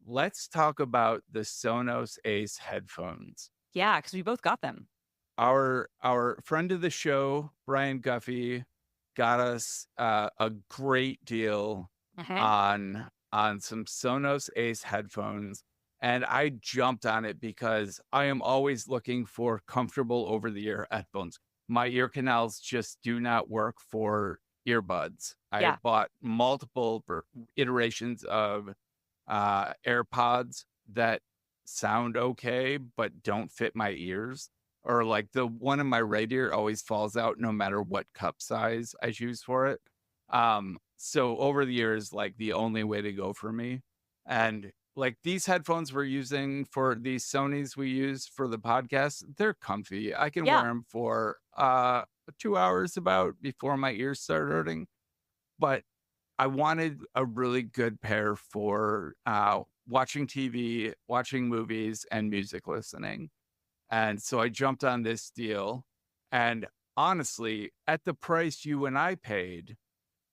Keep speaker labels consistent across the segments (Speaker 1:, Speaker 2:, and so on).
Speaker 1: let's talk about the Sonos Ace headphones.
Speaker 2: Yeah, because we both got them.
Speaker 1: Our friend of the show, Brian Guffey, got us a great deal
Speaker 2: Mhm.
Speaker 1: on some Sonos Ace headphones, and I jumped on it because I am always looking for comfortable over the ear headphones. My ear canals just do not work for earbuds. I
Speaker 2: Yeah.
Speaker 1: have bought multiple iterations of AirPods that sound okay, but don't fit my ears. Or like the one in my right ear always falls out no matter what cup size I choose for it. So over the years, like the only way to go for me. And like these headphones we're using for these Sonys we use for the podcast, they're comfy. I can wear
Speaker 2: Yeah.
Speaker 1: them for 2 hours about before my ears start hurting. But I wanted a really good pair for watching TV, watching movies, and music listening. And so I jumped on this deal. And honestly, at the price you and I paid,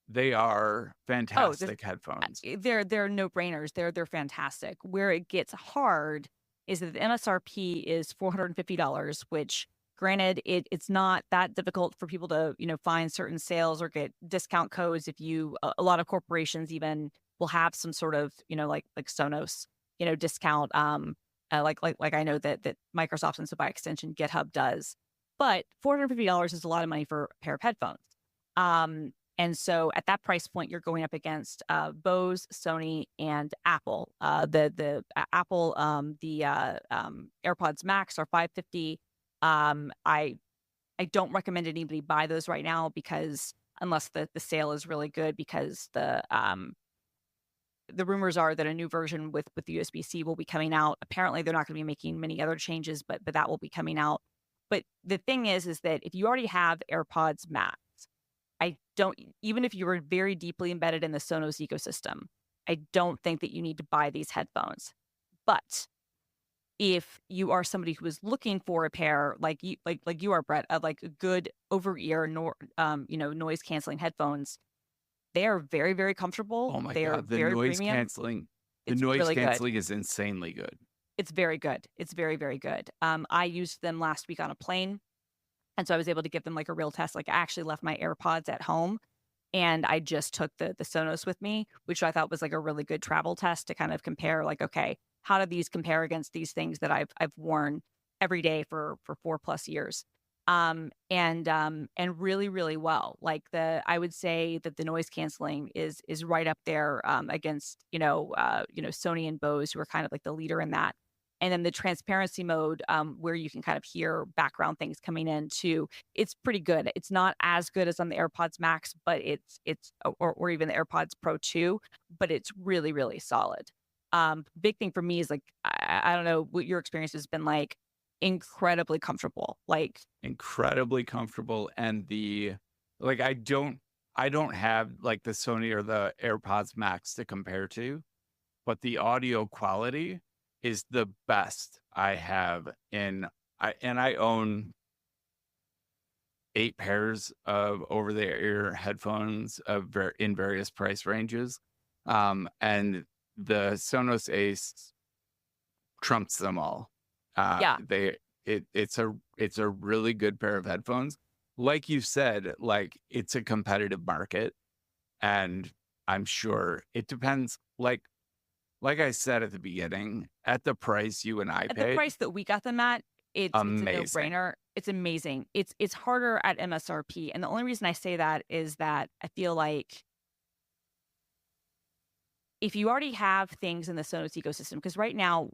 Speaker 1: they are
Speaker 2: Oh, there's
Speaker 1: fantastic headphones.
Speaker 2: they're no-brainers. They're fantastic. Where it gets hard is that the MSRP is $450, which granted, it's not that difficult for people to, find certain sales or get discount codes if you a lot of corporations even will have some sort of, like Sonos, discount, like I know that Microsoft and so by extension GitHub does. But $450 is a lot of money for a pair of headphones. And so at that price point, you're going up against Bose, Sony, and Apple. Apple, AirPods Max are $550. I don't recommend anybody buy those right now because unless the sale is really good, because the rumors are that a new version with the USB-C will be coming out. Apparently, they're not going to be making many other changes, but that will be coming out. But the thing is that if you already have AirPods Max, I don't, even if you were very deeply embedded in the Sonos ecosystem, I don't think that you need to buy these headphones. But if you are somebody who is looking for a pair like you are, Brett, of like good over ear noise canceling headphones, they are very, very comfortable.
Speaker 1: Oh my
Speaker 2: They are
Speaker 1: God.
Speaker 2: very premium.
Speaker 1: The
Speaker 2: It's
Speaker 1: noise
Speaker 2: really good.
Speaker 1: canceling is insanely good.
Speaker 2: It's very good. It's very, very good. I used them last week on a plane. And so I was able to give them like a real test. Like I actually left my AirPods at home and I just took the Sonos with me, which I thought was like a really good travel test to kind of compare like, okay, how do these compare against these things that I've worn every day for 4+ years? And really, really well. Like I would say that the noise canceling is right up there against, Sony and Bose, who are kind of like the leader in that. And then the transparency mode, where you can kind of hear background things coming in too. It's pretty good. It's not as good as on the AirPods Max, but it's or even the AirPods Pro 2, but it's really, really solid. Big thing for me is like I don't know what your experience has been like. Incredibly comfortable. Like
Speaker 1: Incredibly comfortable. And like, I don't have like the Sony or the AirPods Max to compare to, but the audio quality is the best I have I own 8 pairs of over the ear headphones in various price ranges. And the Sonos Ace trumps them all.
Speaker 2: yeah,
Speaker 1: It's a really good pair of headphones. Like you said, like it's a competitive market, and I'm sure it depends. Like I said at the beginning, at the price you and I
Speaker 2: at the
Speaker 1: paid,
Speaker 2: price that we got them at, it's a
Speaker 1: amazing.
Speaker 2: no-brainer. It's amazing. It's harder at MSRP, and the only reason I say that is that I feel like if you already have things in the Sonos ecosystem, because right now,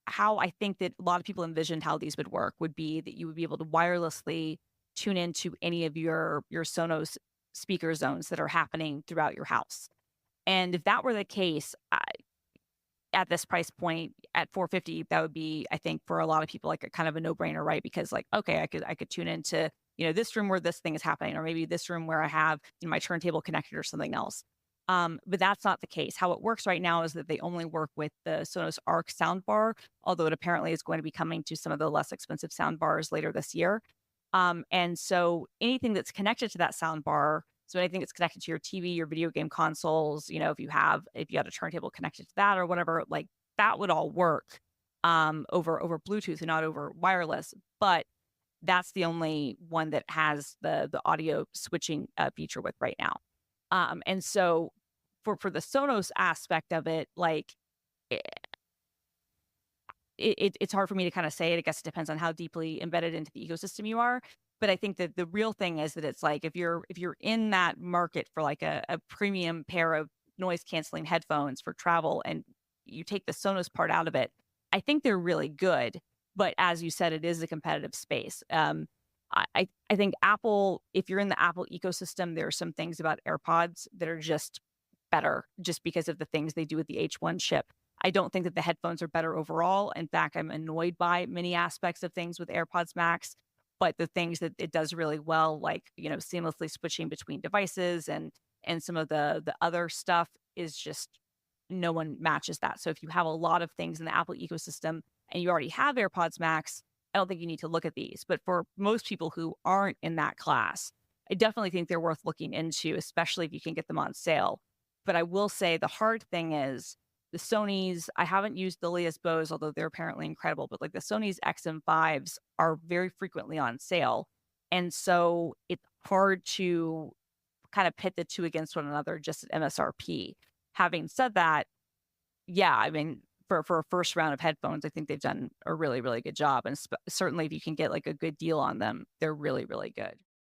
Speaker 2: how I think that a lot of people envisioned how these would work would be that you would be able to wirelessly tune into any of your Sonos speaker zones that are happening throughout your house. And if that were the case, at this price point at 450, that would be, I think, for a lot of people like a kind of a no-brainer, right? Because like, okay, I could tune into, this room where this thing is happening, or maybe this room where I have my turntable connected or something else. But that's not the case. How it works right now is that they only work with the Sonos Arc soundbar, although it apparently is going to be coming to some of the less expensive soundbars later this year. And so anything that's connected to that soundbar, so anything that's connected to your TV, your video game consoles, if you had a turntable connected to that or whatever, like that would all work over Bluetooth and not over wireless. But that's the only one that has the audio switching feature with right now. And so for the Sonos aspect of it, like it, it's hard for me to kind of say it. I guess it depends on how deeply embedded into the ecosystem you are. But I think that the real thing is that it's like if you're in that market for like a premium pair of noise canceling headphones for travel and you take the Sonos part out of it, I think they're really good. But as you said, it is a competitive space. I think Apple, if you're in the Apple ecosystem, there are some things about AirPods that are just better just because of the things they do with the H1 chip. I don't think that the headphones are better overall. In fact, I'm annoyed by many aspects of things with AirPods Max, but the things that it does really well, like, seamlessly switching between devices and some of the other stuff is just no one matches that. So if you have a lot of things in the Apple ecosystem and you already have AirPods Max, I don't think you need to look at these. But for most people who aren't in that class, I definitely think they're worth looking into, especially if you can get them on sale. But I will say the hard thing is the Sonys. I haven't used the Leas Bose, although they're apparently incredible, but like the Sony's XM5s are very frequently on sale. And so it's hard to kind of pit the two against one another just at MSRP. Having said that, yeah, I mean, for a first round of headphones, I think they've done a really, really good job. And certainly if you can get like a good deal on them, they're really, really good.